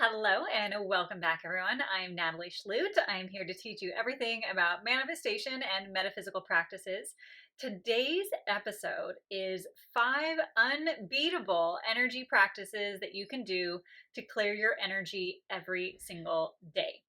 Hello and welcome back, everyone. I'm Natalie Schlute. I'm here to teach you everything about manifestation and metaphysical practices. Today's episode is 5 unbeatable energy practices that you can do to clear your energy every single day.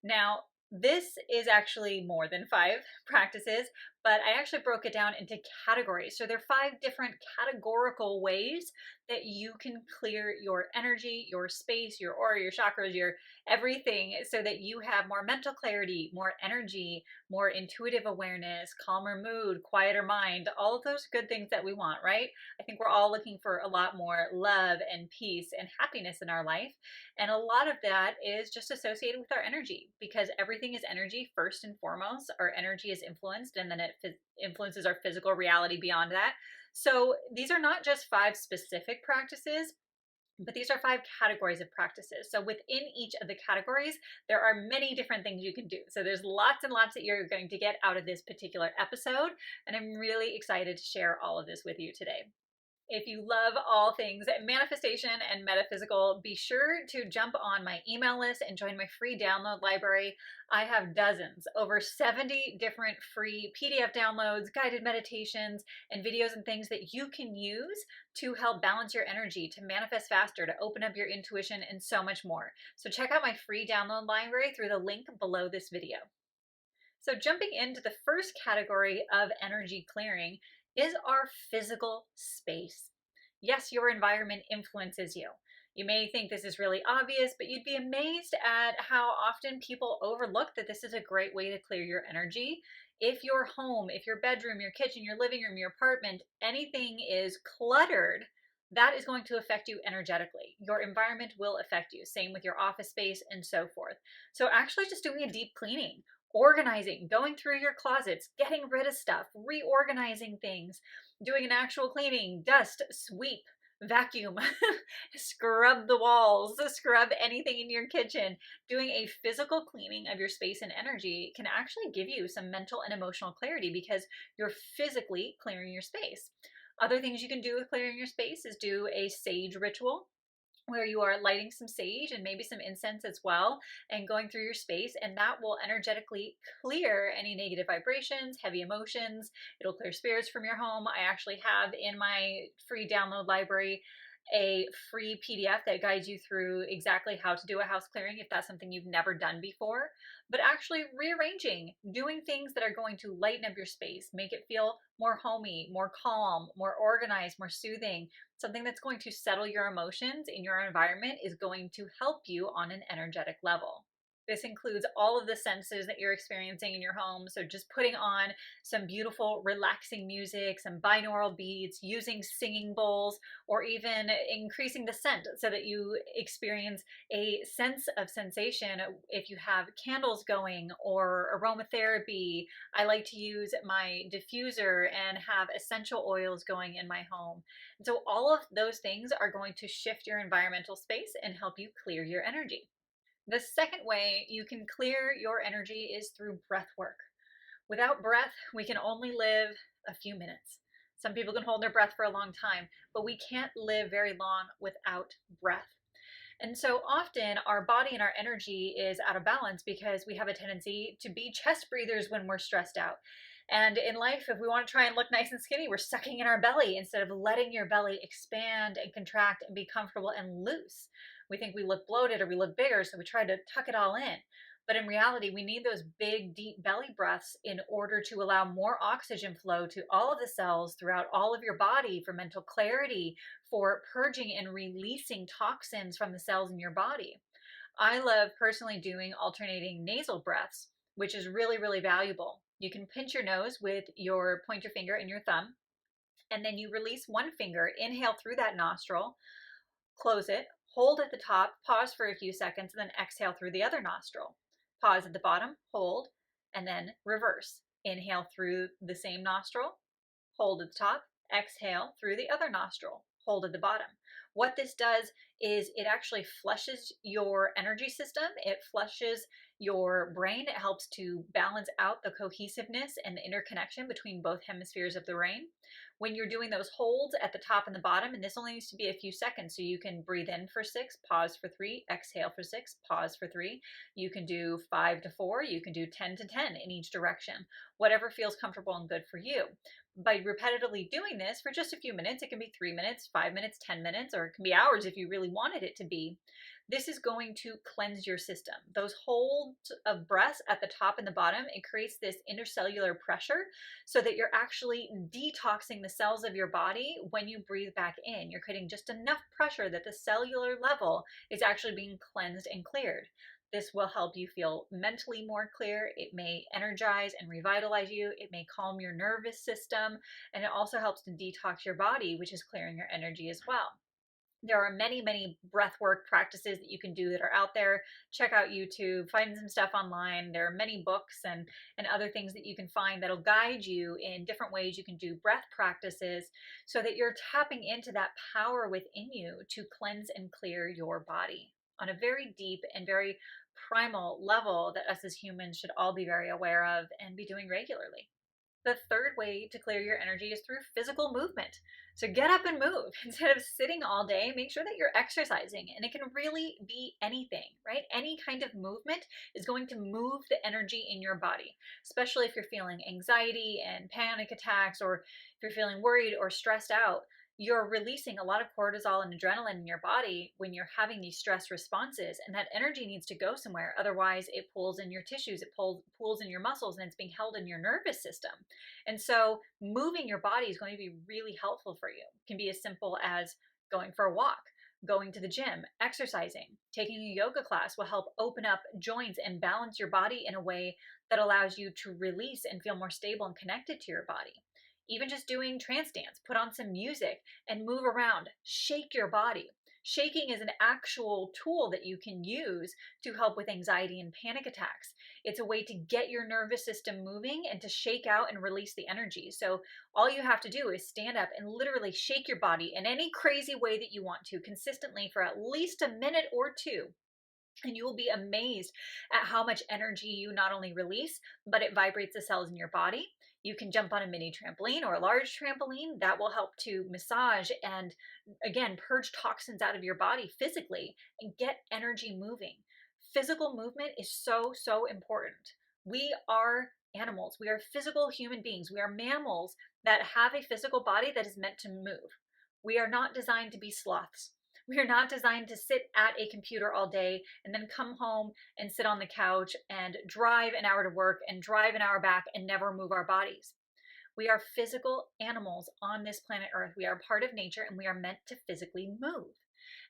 Now, this is actually more than 5 practices, but I actually broke it down into categories. So there are 5 different categorical ways that you can clear your energy, your space, your aura, your chakras, your everything, so that you have more mental clarity, more energy, more intuitive awareness, calmer mood, quieter mind, all of those good things that we want, right? I think we're all looking for a lot more love and peace and happiness in our life. And a lot of that is just associated with our energy, because everything is energy first and foremost. Our energy is influenced, and then it influences our physical reality beyond that. So these are not just 5 specific practices, but these are 5 categories of practices. So within each of the categories, there are many different things you can do. So there's lots and lots that you're going to get out of this particular episode. And I'm really excited to share all of this with you today. If you love all things manifestation and metaphysical, be sure to jump on my email list and join my free download library. I have dozens, over 70 different free PDF downloads, guided meditations, and videos and things that you can use to help balance your energy, to manifest faster, to open up your intuition, and so much more. So check out my free download library through the link below this video. So jumping into the first category of energy clearing is our physical space. Yes, your environment influences you. You may think this is really obvious, but you'd be amazed at how often people overlook that this is a great way to clear your energy. If your home, if your bedroom, your kitchen, your living room, your apartment, anything is cluttered, that is going to affect you energetically. Your environment will affect you. Same with your office space and so forth. So actually just doing a deep cleaning, organizing, going through your closets, getting rid of stuff, reorganizing things, doing an actual cleaning, dust, sweep, vacuum, scrub the walls, scrub anything in your kitchen. Doing a physical cleaning of your space and energy can actually give you some mental and emotional clarity because you're physically clearing your space. Other things you can do with clearing your space is do a sage ritual, where you are lighting some sage and maybe some incense as well, and going through your space, and that will energetically clear any negative vibrations, heavy emotions. It'll clear spirits from your home. I actually have in my free download library a free PDF that guides you through exactly how to do a house clearing if that's something you've never done before. But actually rearranging, doing things that are going to lighten up your space, make it feel more homey, more calm, more organized, more soothing. Something that's going to settle your emotions in your environment is going to help you on an energetic level. This includes all of the senses that you're experiencing in your home. So just putting on some beautiful, relaxing music, some binaural beats, using singing bowls, or even increasing the scent so that you experience a sense of sensation. If you have candles going or aromatherapy, I like to use my diffuser and have essential oils going in my home. And so all of those things are going to shift your environmental space and help you clear your energy. The second way you can clear your energy is through breath work. Without breath, we can only live a few minutes. Some people can hold their breath for a long time, but we can't live very long without breath. And so often our body and our energy is out of balance because we have a tendency to be chest breathers when we're stressed out. And in life, if we want to try and look nice and skinny, we're sucking in our belly instead of letting your belly expand and contract and be comfortable and loose. We think we look bloated or we look bigger, so we try to tuck it all in. But in reality, we need those big, deep belly breaths in order to allow more oxygen flow to all of the cells throughout all of your body for mental clarity, for purging and releasing toxins from the cells in your body. I love personally doing alternating nasal breaths, which is really, really valuable. You can pinch your nose with your pointer finger and your thumb, and then you release one finger, inhale through that nostril, close it, hold at the top, pause for a few seconds, and then exhale through the other nostril. Pause at the bottom, hold, and then reverse. Inhale through the same nostril, hold at the top, exhale through the other nostril, hold at the bottom. What this does is it actually flushes your energy system. It flushes your brain. It helps to balance out the cohesiveness and the interconnection between both hemispheres of the brain. When you're doing those holds at the top and the bottom, and this only needs to be a few seconds, so you can breathe in for 6, pause for 3, exhale for 6, pause for 3. You can do 5 to 4, you can do 10 to 10 in each direction, whatever feels comfortable and good for you. By repetitively doing this for just a few minutes, it can be 3 minutes, 5 minutes, 10 minutes, or it can be hours if you really wanted it to be. This is going to cleanse your system. Those holds of breaths at the top and the bottom, it creates this intercellular pressure so that you're actually detoxing the cells of your body when you breathe back in. You're creating just enough pressure that the cellular level is actually being cleansed and cleared. This will help you feel mentally more clear. It may energize and revitalize you. It may calm your nervous system. And it also helps to detox your body, which is clearing your energy as well. There are many, many breathwork practices that you can do that are out there. Check out YouTube, find some stuff online. There are many books and other things that you can find that'll guide you in different ways you can do breath practices so that you're tapping into that power within you to cleanse and clear your body on a very deep and very primal level that us as humans should all be very aware of and be doing regularly. The third way to clear your energy is through physical movement. So get up and move. Instead of sitting all day, make sure that you're exercising. And it can really be anything, right? Any kind of movement is going to move the energy in your body, especially if you're feeling anxiety and panic attacks, or if you're feeling worried or stressed out. You're releasing a lot of cortisol and adrenaline in your body when you're having these stress responses, and that energy needs to go somewhere. Otherwise, it pulls in your tissues, it pulls in your muscles, and it's being held in your nervous system. And so moving your body is going to be really helpful for you. It can be as simple as going for a walk, going to the gym, exercising, taking a yoga class will help open up joints and balance your body in a way that allows you to release and feel more stable and connected to your body. Even just doing trance dance, put on some music and move around, shake your body. Shaking is an actual tool that you can use to help with anxiety and panic attacks. It's a way to get your nervous system moving and to shake out and release the energy. So all you have to do is stand up and literally shake your body in any crazy way that you want to, consistently for at least a minute or two. And you will be amazed at how much energy you not only release, but it vibrates the cells in your body. You can jump on a mini trampoline or a large trampoline. That will help to massage and, again, purge toxins out of your body physically and get energy moving. Physical movement is so, so important. We are animals. We are physical human beings. We are mammals that have a physical body that is meant to move. We are not designed to be sloths. We are not designed to sit at a computer all day and then come home and sit on the couch and drive an hour to work and drive an hour back and never move our bodies. We are physical animals on this planet Earth. We are part of nature and we are meant to physically move.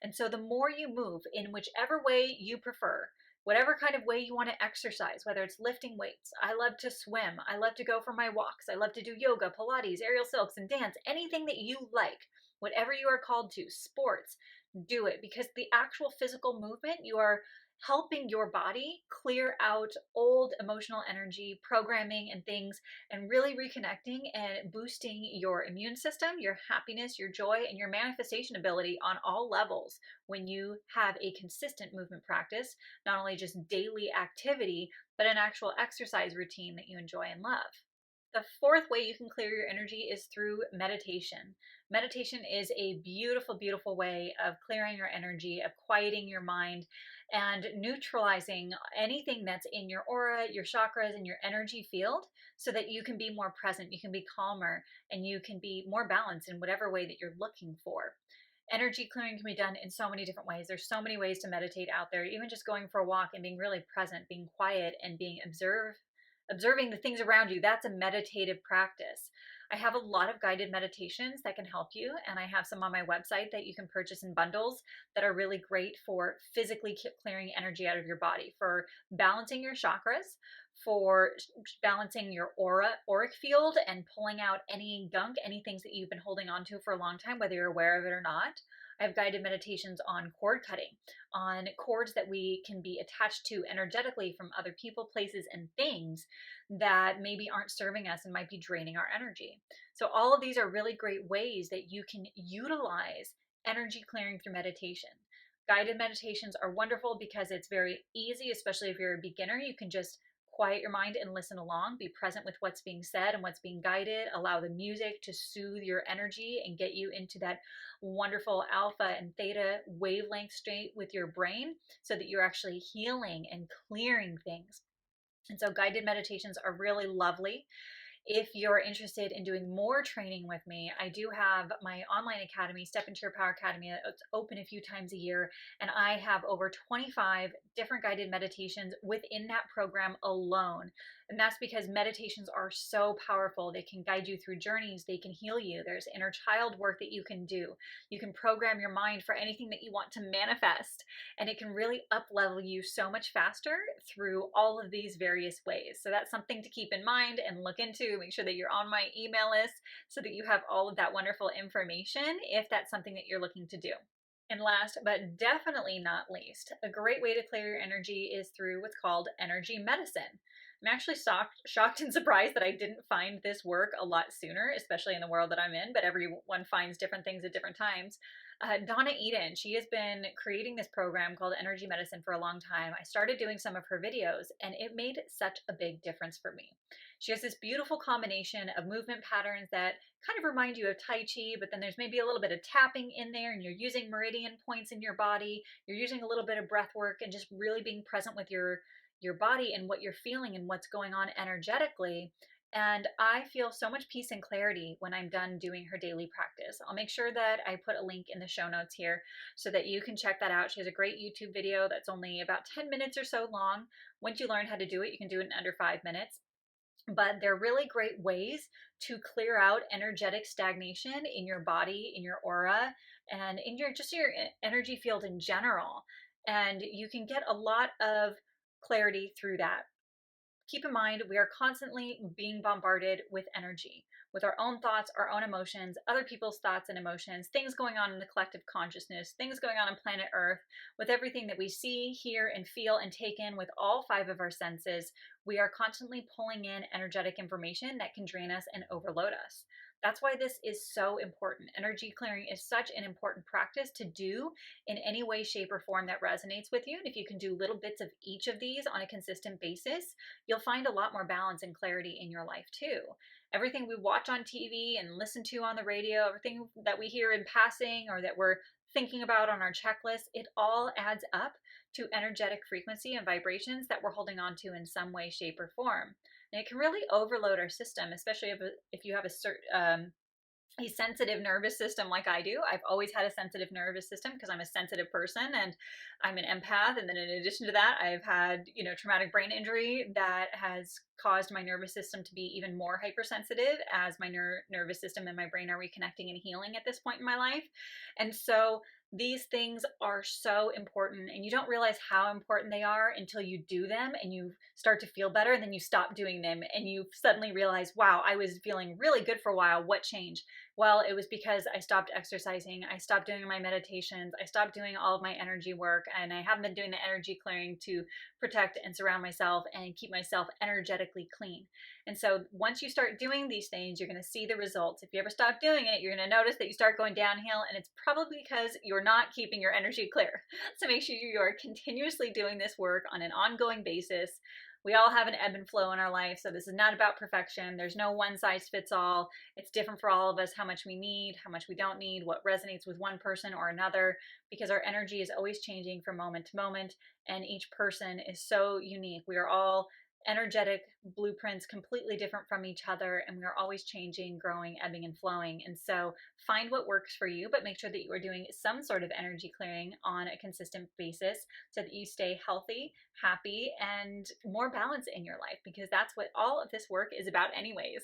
And so the more you move in whichever way you prefer, whatever kind of way you want to exercise, whether it's lifting weights, I love to swim, I love to go for my walks, I love to do yoga, Pilates, aerial silks, and dance, anything that you like, whatever you are called to, sports, do it, because the actual physical movement, you are helping your body clear out old emotional energy, programming, and things, and really reconnecting and boosting your immune system, your happiness, your joy, and your manifestation ability on all levels when you have a consistent movement practice, not only just daily activity, but an actual exercise routine that you enjoy and love. The fourth way you can clear your energy is through meditation. Meditation is a beautiful, beautiful way of clearing your energy, of quieting your mind, and neutralizing anything that's in your aura, your chakras, and your energy field so that you can be more present, you can be calmer, and you can be more balanced in whatever way that you're looking for. Energy clearing can be done in so many different ways. There's so many ways to meditate out there, even just going for a walk and being really present, being quiet, and being observing the things around you. That's a meditative practice. I have a lot of guided meditations that can help you, and I have some on my website that you can purchase in bundles that are really great for physically clearing energy out of your body, for balancing your chakras, for balancing your auric field and pulling out any gunk, any things that you've been holding on to for a long time, whether you're aware of it or not. I have guided meditations on cord cutting, on cords that we can be attached to energetically from other people, places, and things that maybe aren't serving us and might be draining our energy. So all of these are really great ways that you can utilize energy clearing through meditation. Guided meditations are wonderful because it's very easy, especially if you're a beginner. You can just quiet your mind and listen along, be present with what's being said and what's being guided, allow the music to soothe your energy and get you into that wonderful alpha and theta wavelength state with your brain so that you're actually healing and clearing things. And so guided meditations are really lovely. If you're interested in doing more training with me, I do have my online academy, Step Into Your Power Academy. It's open a few times a year, and I have over 25 different guided meditations within that program alone. And that's because meditations are so powerful. They can guide you through journeys, they can heal you. There's inner child work that you can do. You can program your mind for anything that you want to manifest, and it can really up level you so much faster through all of these various ways. So that's something to keep in mind and look into. Make sure that you're on my email list so that you have all of that wonderful information if that's something that you're looking to do. And last but definitely not least, a great way to clear your energy is through what's called energy medicine. I'm actually shocked and surprised that I didn't find this work a lot sooner, especially in the world that I'm in, but everyone finds different things at different times. Donna Eden, she has been creating this program called Energy Medicine for a long time. I started doing some of her videos and it made such a big difference for me. She has this beautiful combination of movement patterns that kind of remind you of Tai Chi, but then there's maybe a little bit of tapping in there and you're using meridian points in your body. You're using a little bit of breath work and just really being present with your body and what you're feeling and what's going on energetically. And I feel so much peace and clarity when I'm done doing her daily practice. I'll make sure that I put a link in the show notes here so that you can check that out. She has a great YouTube video that's only about 10 minutes or so long. Once you learn how to do it, you can do it in under 5 minutes. But they're really great ways to clear out energetic stagnation in your body, in your aura, and in your energy field in general. And you can get a lot of clarity through that. Keep in mind, we are constantly being bombarded with energy, with our own thoughts, our own emotions, other people's thoughts and emotions, things going on in the collective consciousness, things going on planet Earth, with everything that we see, hear, and feel and take in with all 5 of our senses. We are constantly pulling in energetic information that can drain us and overload us. That's why this is so important. Energy clearing is such an important practice to do in any way, shape, or form that resonates with you. And if you can do little bits of each of these on a consistent basis, you'll find a lot more balance and clarity in your life too. Everything we watch on TV and listen to on the radio, everything that we hear in passing or that we're thinking about on our checklist, it all adds up to energetic frequency and vibrations that we're holding on to in some way, shape, or form. And it can really overload our system, especially if you have a sensitive nervous system like I do. I've always had a sensitive nervous system because I'm a sensitive person and I'm an empath. And then in addition to that, I've had, traumatic brain injury that has caused my nervous system to be even more hypersensitive as my nervous system and my brain are reconnecting and healing at this point in my life. And so these things are so important and you don't realize how important they are until you do them and you start to feel better and then you stop doing them and you suddenly realize, wow, I was feeling really good for a while. What changed? Well, it was because I stopped exercising. I stopped doing my meditations. I stopped doing all of my energy work and I haven't been doing the energy clearing to protect and surround myself and keep myself energetically clean. And so once you start doing these things, you're going to see the results. If you ever stop doing it, you're going to notice that you start going downhill and it's probably because you're not keeping your energy clear. So make sure you are continuously doing this work on an ongoing basis. We all have an ebb and flow in our life, so this is not about perfection. There's no one size fits all. It's different for all of us, how much we need, how much we don't need, what resonates with one person or another, because our energy is always changing from moment to moment, and each person is so unique. We are all energetic blueprints, completely different from each other, and we are always changing, growing, ebbing, and flowing. And so find what works for you, but make sure that you are doing some sort of energy clearing on a consistent basis so that you stay healthy, happy, and more balanced in your life, because that's what all of this work is about anyways.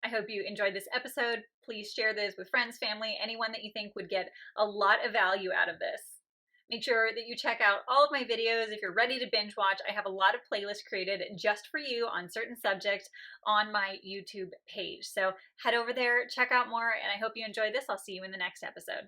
I hope you enjoyed this episode. Please share this with friends, family, anyone that you think would get a lot of value out of this. Make sure that you check out all of my videos. If you're ready to binge watch, I have a lot of playlists created just for you on certain subjects on my YouTube page. So head over there, check out more, and I hope you enjoyed this. I'll see you in the next episode.